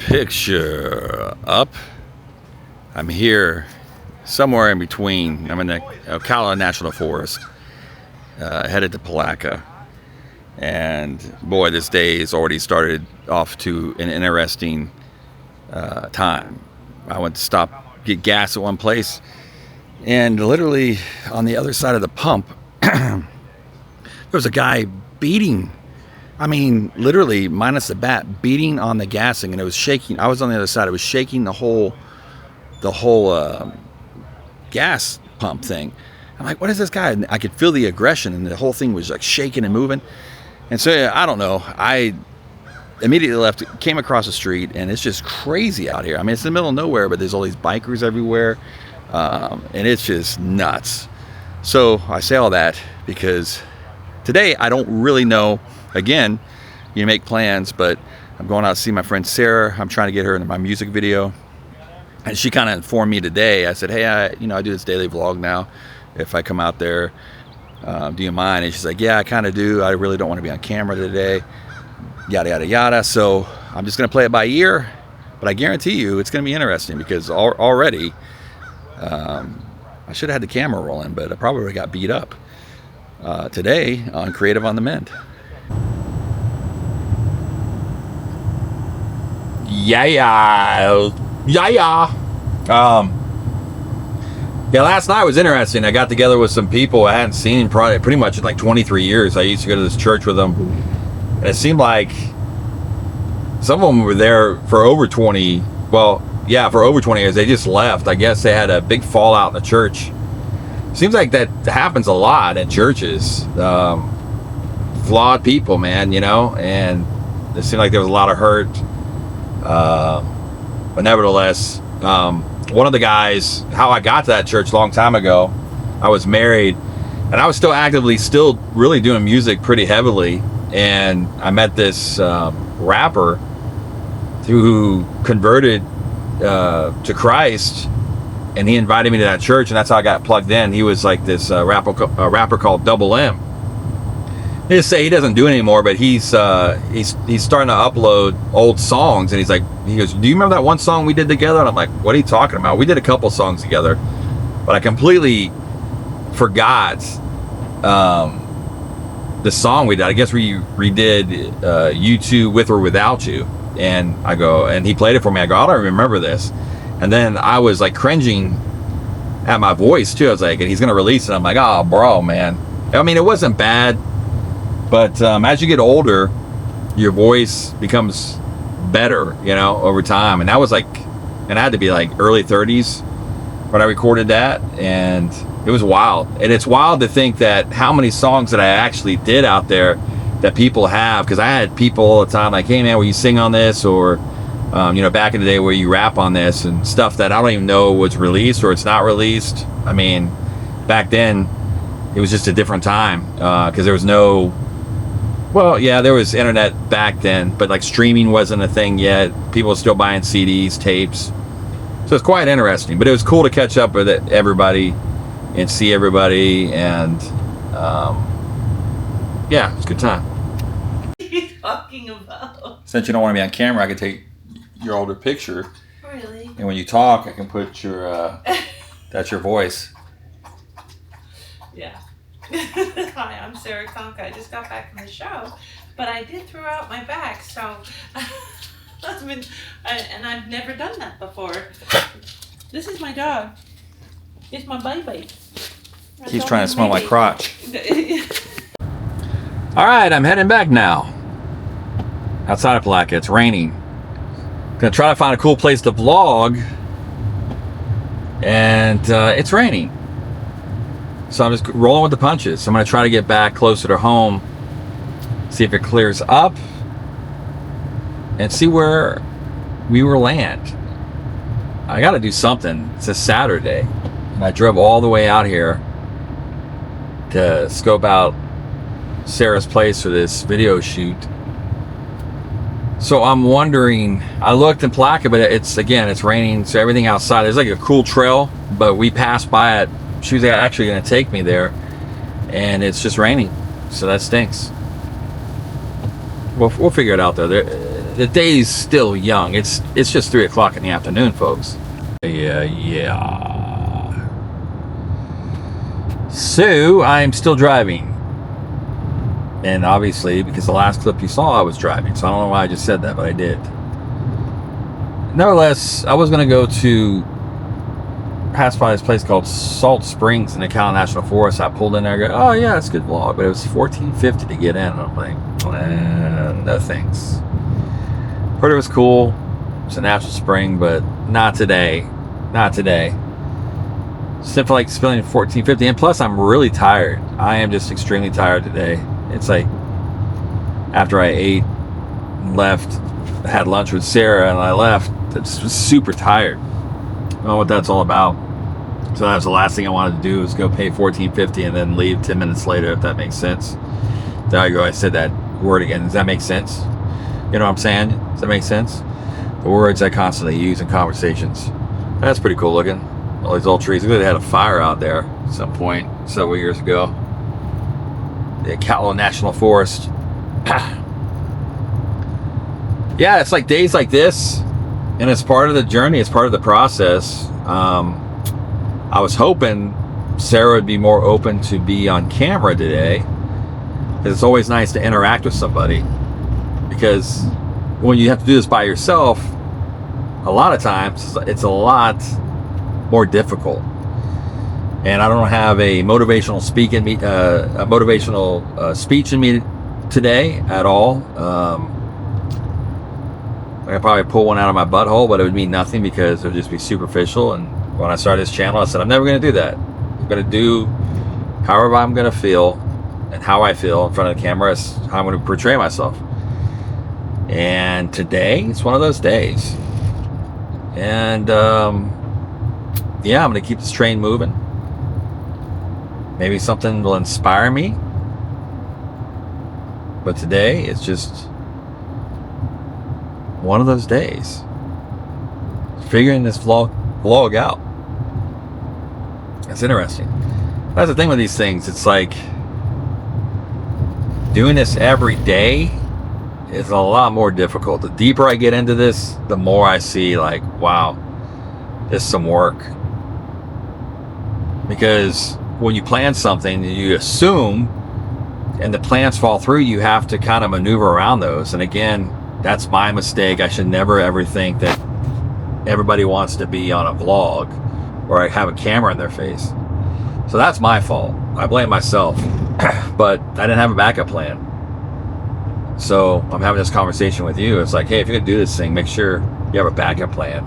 picture up. I'm here somewhere in between. I'm in the Ocala National Forest, headed to Palatka. And boy, this day has already started off to an interesting time. I went to stop, get gas at one place, and literally on the other side of the pump, there was a guy beating. I mean, literally, minus the bat, beating on the gassing, and it was shaking. I was on the other side. It was shaking the whole gas pump thing. I'm like, what is this guy? And I could feel the aggression, and the whole thing was like shaking and moving. And so, I don't know. I immediately left, came across the street, and it's just crazy out here. I mean, it's in the middle of nowhere, but there's all these bikers everywhere, and it's just nuts. So I say all that because today I don't really know. Again, you make plans, but I'm going out to see my friend Sarah. I'm trying to get her into my music video. And she kind of informed me today. I said, hey, I do this daily vlog now. If I come out there, do you mind? And she's like, yeah, I kind of do. I really don't want to be on camera today. Yada, yada, yada. So I'm just going to play it by ear. But I guarantee you it's going to be interesting because already I should have had the camera rolling, but I probably got beat up today on Creative on the Mend. Yeah. Last night was interesting. I got together with some people I hadn't seen pretty much in like 23 years. I used to go to this church with them, and it seemed like some of them were there for over 20. Well, yeah, for over 20 years. They just left. I guess they had a big fallout in the church. Seems like that happens a lot in churches. Flawed people, man, and it seemed like there was a lot of hurt. But nevertheless, one of the guys, how I got to that church a long time ago, I was married, and I was still really doing music pretty heavily, and I met this rapper who converted to Christ, and he invited me to that church, and that's how I got plugged in. He was like this rapper called Double M. He just say he doesn't do it anymore, but he's starting to upload old songs, and he goes, do you remember that one song we did together? And I'm like, what are you talking about? We did a couple songs together, but I completely forgot the song we did. I guess we redid You Two With or Without You, and he played it for me. I go, I don't remember this, and then I was like cringing at my voice too. I was like, and he's gonna release it. I'm like, oh, bro, man. I mean, it wasn't bad. But as you get older, your voice becomes better, over time. And that was and I had to be like early 30s when I recorded that. And it was wild. And it's wild to think that how many songs that I actually did out there that people have. Because I had people all the time like, hey, man, will you sing on this? Or, back in the day where you rap on this and stuff that I don't even know was released or it's not released. I mean, back then, it was just a different time because there was no... Well, yeah, there was internet back then, but like streaming wasn't a thing yet. People were still buying CDs, tapes. So it's quite interesting. But it was cool to catch up with everybody and see everybody. And yeah, it was a good time. What are you talking about? Since you don't want to be on camera, I could take your older picture. Really? And when you talk, I can put your, that's your voice. Yeah. Hi, I'm Sarah Conka. I just got back from the show, but I did throw out my back, so I've never done that before. This is my dog. It's my baby. He's trying to smell my crotch. All right, I'm heading back now. Outside of Palatka, it's raining. Gonna try to find a cool place to vlog, and it's raining. So I'm just rolling with the punches. I'm going to try to get back closer to home, see if it clears up, and see where we will land. I got to do something. It's a Saturday, and I drove all the way out here to scope out Sarah's place for this video shoot. So I'm wondering, I looked in Palatka, but it's raining, so everything outside, there's like a cool trail, but we passed by it. She was actually going to take me there, and it's just raining, so that stinks. We'll figure it out though. the day's still young. It's just 3 o'clock in the afternoon, folks. Yeah. So I'm still driving. And obviously, because the last clip you saw, I was driving. So I don't know why I just said that, but I did. Nevertheless, I was going to go to pass by this place called Salt Springs in the Ocala National Forest. I pulled in there and go, oh yeah, it's a good vlog. But it was $14.50 to get in. And I'm like, no thanks. Heard it was cool. It's a natural spring, but not today. Not today. Simply like spending $14.50. And plus, I'm really tired. I am just extremely tired today. It's like after I ate, left, had lunch with Sarah, and I left, I just was super tired. I don't know what that's all about. So that was the last thing I wanted to do, was go pay $14.50 and then leave 10 minutes later, if that makes sense. There you go, I said that word again. Does that make sense? You know what I'm saying? Does that make sense? The words I constantly use in conversations. That's pretty cool looking. All these old trees. They had a fire out there at some point several years ago. The Ocala National Forest. Yeah, it's like days like this, and it's part of the journey. It's part of the process. I was hoping Sarah would be more open to be on camera today, because it's always nice to interact with somebody. Because when you have to do this by yourself, a lot of times it's a lot more difficult. And I don't have a motivational speech in me today at all. I could probably pull one out of my butthole, but it would mean nothing because it would just be superficial. And when I started this channel, I said, I'm never going to do that. I'm going to do however I'm going to feel, and how I feel in front of the camera is how I'm going to portray myself. And today, it's one of those days. And yeah, I'm going to keep this train moving. Maybe something will inspire me. But today, it's just one of those days. Figuring this vlog out. It's interesting. That's the thing with these things. It's like doing this every day is a lot more difficult. The deeper I get into this, the more I see like, wow, this is some work. Because when you plan something, you assume, and the plans fall through, you have to kind of maneuver around those. And again, that's my mistake. I should never ever think that everybody wants to be on a vlog or I have a camera in their face. So that's my fault. I blame myself. But I didn't have a backup plan. So I'm having this conversation with you. It's like, hey, if you're gonna do this thing, make sure you have a backup plan,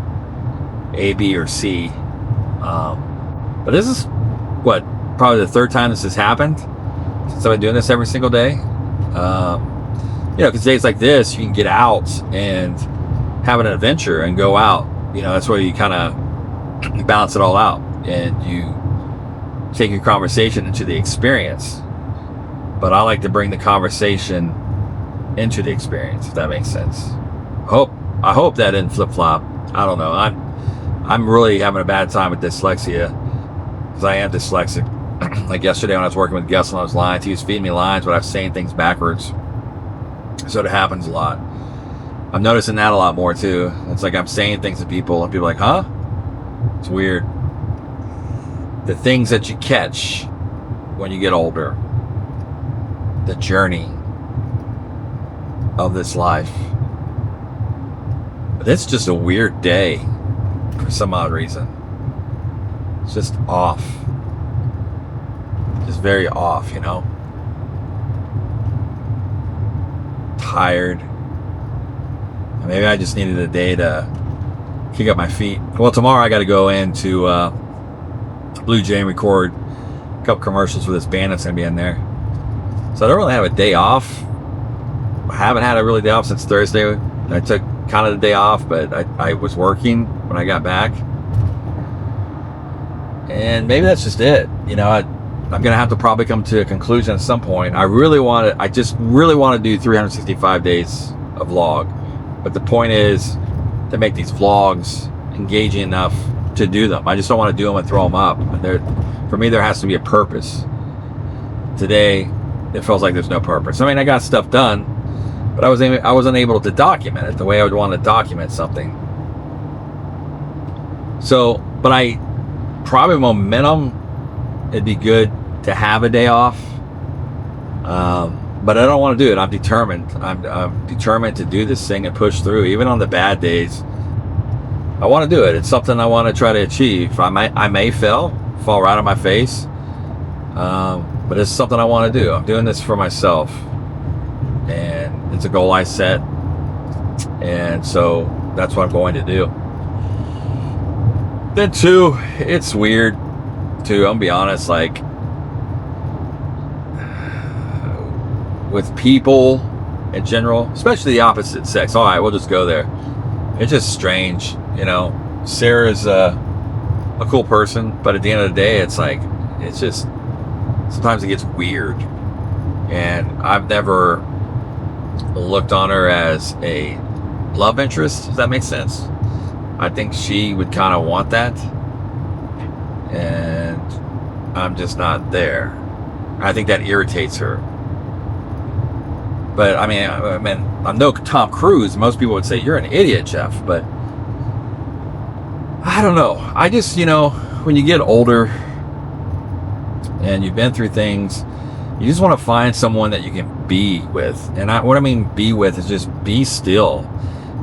A, B, or C. But this is what, probably the third time this has happened since I've been doing this every single day. You know, because days like this, you can get out and have an adventure and go out. You know, that's where you kind of balance it all out, and you take your conversation into the experience. But I like to bring the conversation into the experience, if that makes sense. I hope that didn't flip-flop. I don't know. I'm really having a bad time with dyslexia, because I am dyslexic. Like yesterday when I was working with Gus on those lines, he was feeding me lines, but I was saying things backwards. So it happens a lot. I'm noticing that a lot more too. It's like I'm saying things to people and people are like, huh? It's weird. The things that you catch when you get older. The journey of this life. But it's just a weird day for some odd reason. It's just off. Just very off, you know? Tired. Maybe I just needed a day to kick up my feet. Well, tomorrow I got to go into Blue Jay and record a couple commercials for this band that's going to be in there. So I don't really have a day off. I haven't had a really day off since Thursday. I took kind of the day off, but I was working when I got back. And maybe that's just it. You know, I'm going to have to probably come to a conclusion at some point. I just really want to do 365 days of vlog. But the point is to make these vlogs engaging enough to do them. I just don't want to do them and throw them up. For me, there has to be a purpose. Today, it feels like there's no purpose. I mean, I got stuff done, but I wasn't able to document it the way I would want to document something. So, but probably momentum, it'd be good to have a day off. But I don't want to do it. I'm determined. I'm determined to do this thing and push through, even on the bad days. I want to do it. It's something I want to try to achieve. I may fall right on my face, but it's something I want to do. I'm doing this for myself, and it's a goal I set, and so that's what I'm going to do. Then two, it's weird too. I'm gonna be honest, like with people in general, especially the opposite sex. All right, we'll just go there. It's just strange, you know. Sarah's a cool person, but at the end of the day, it's like, it's just, sometimes it gets weird. And I've never looked on her as a love interest. Does that make sense? I think she would kind of want that, and I'm just not there. I think that irritates her. But I mean, I'm no Tom Cruise. Most people would say you're an idiot, Jeff. But I don't know. I just, you know, when you get older and you've been through things, you just want to find someone that you can be with. And what I mean be with is just be still.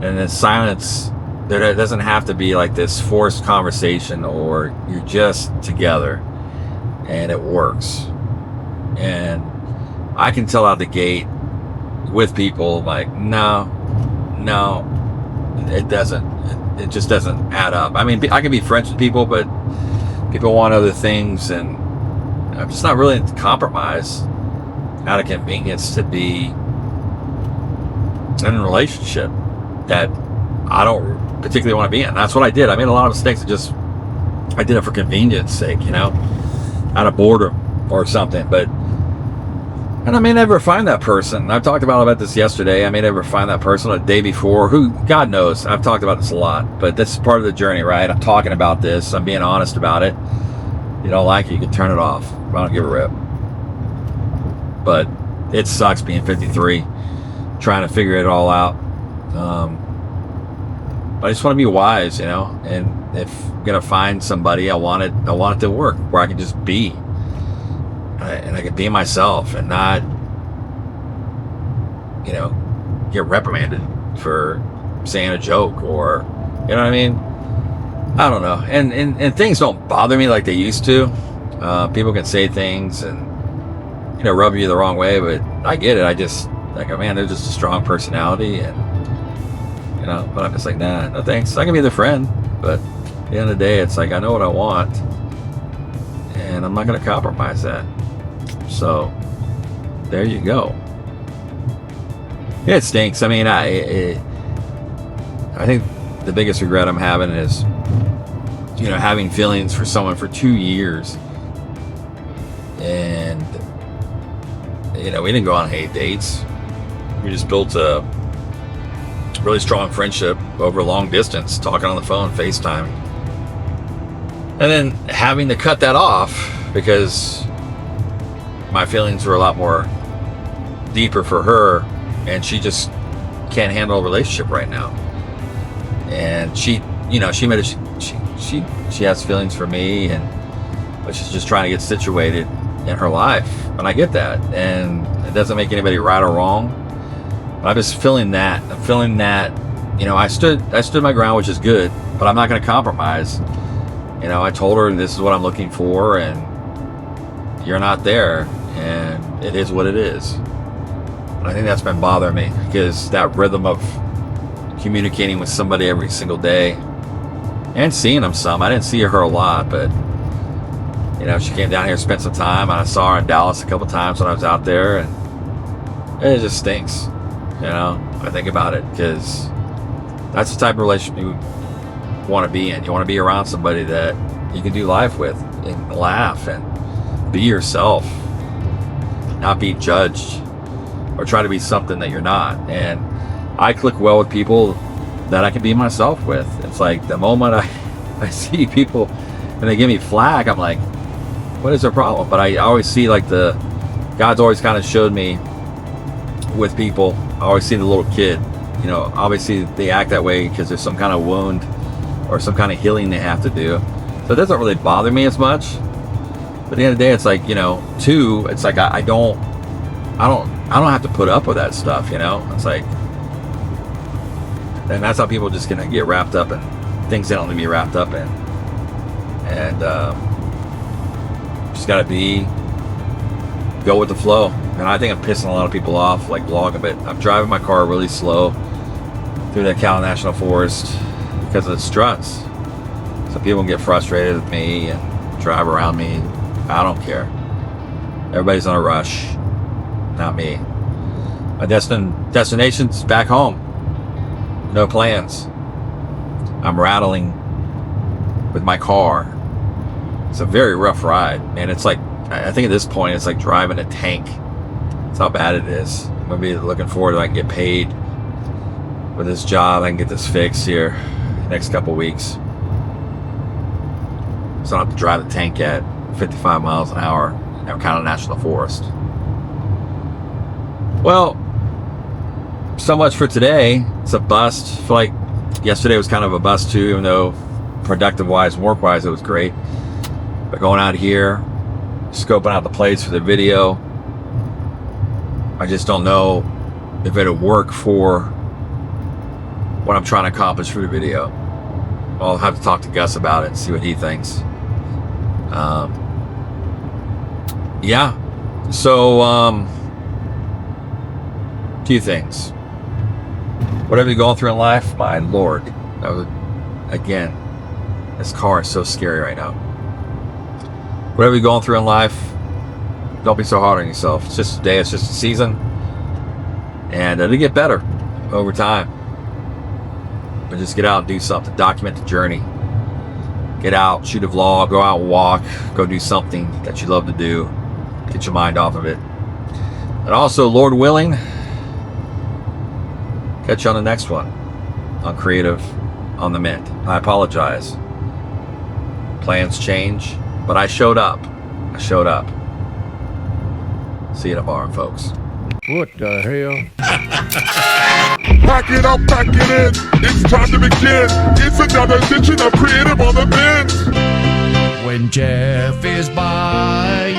And in silence, there doesn't have to be like this forced conversation, or you're just together and it works. And I can tell out the gate with people, like, no, it doesn't. It just doesn't add up. I mean, I can be friends with people, but people want other things, and I'm just not willing to compromise out of convenience to be in a relationship that I don't particularly want to be in. That's what I did. I made a lot of mistakes. I did it for convenience sake, you know, out of boredom or something. And I may never find that person. I've talked about this yesterday. I may never find that person a day before. Who, God knows. I've talked about this a lot. But this is part of the journey, right? I'm talking about this. I'm being honest about it. You don't like it, you can turn it off. I don't give a rip. But it sucks being 53, trying to figure it all out. But I just want to be wise, you know. And if I'm gonna find somebody, I want it to work where I can just be. And I can be myself and not, you know, get reprimanded for saying a joke, or, you know what I mean? I don't know. And things don't bother me like they used to. People can say things and, you know, rub you the wrong way, but I get it. I just, like, man, they're just a strong personality, and, you know, but I'm just like, nah, no thanks. I can be their friend, but at the end of the day, it's like, I know what I want, and I'm not going to compromise that. So there you go. It stinks. I mean, I think the biggest regret I'm having is, you know, having feelings for someone for 2 years, and, you know, we didn't go on any dates. We just built a really strong friendship over long distance, talking on the phone, FaceTime, and then having to cut that off because my feelings were a lot more deeper for her, and she just can't handle a relationship right now. And she, you know, she has feelings for me, but she's just trying to get situated in her life, and I get that, and it doesn't make anybody right or wrong. But I'm just feeling that. I'm feeling that, you know, I stood my ground, which is good, but I'm not going to compromise. You know, I told her this is what I'm looking for, and you're not there, and it is what it is. And I think that's been bothering me, because that rhythm of communicating with somebody every single day and seeing them some. I didn't see her a lot, but, you know, she came down here, spent some time, and I saw her in Dallas a couple times when I was out there, and it just stinks. You know, I think about it, because that's the type of relationship you want to be in. You want to be around somebody that you can do life with and laugh and be yourself, not be judged or try to be something that you're not. And I click well with people that I can be myself with. It's like the moment I see people and they give me flack, I'm like, what is their problem? But I always see, like, God's always kind of showed me with people, I always see the little kid. You know, obviously they act that way because there's some kind of wound or some kind of healing they have to do. So it doesn't really bother me as much. But at the end of the day, it's like, you know, too, it's like I don't have to put up with that stuff, you know? It's like, and that's how people just gonna get wrapped up in things they don't need to be wrapped up in. And just gotta go with the flow. And I think I'm pissing a lot of people off, like vlogging, but I'm driving my car really slow through the Ocala National Forest because of the struts. So people get frustrated with me and drive around me. I don't care. Everybody's on a rush, not me. My destination's back home. No plans. I'm rattling with my car. It's a very rough ride, man. It's like, I think at this point it's like driving a tank. That's how bad it is. I'm gonna be looking forward to I can get paid with this job. I can get this fixed here next couple weeks, so I don't have to drive the tank at 55 miles an hour in Ocala National Forest. Well, so much for today. It's a bust. I feel like yesterday was kind of a bust too, even though productive wise and work wise it was great. But going out here, scoping out the place for the video, I just don't know if it'll work for what I'm trying to accomplish for the video. I'll have to talk to Gus about it and see what he thinks. Yeah, so few things. Whatever you're going through in life, my lord, again, this car is so scary right now. Whatever you're going through in life, don't be so hard on yourself. It's just a day, it's just a season, and it'll get better over time. But just get out and do something. Document the journey. Get out, shoot a vlog, go out and walk, go do something that you love to do. Get your mind off of it. And also, Lord willing, catch you on the next one on Creative on the Mint. I apologize. Plans change, but I showed up. I showed up. See you tomorrow, folks. What the hell? Pack it up, pack it in. It's time to begin. It's another edition of Creative on the Mint. When Jeff is buying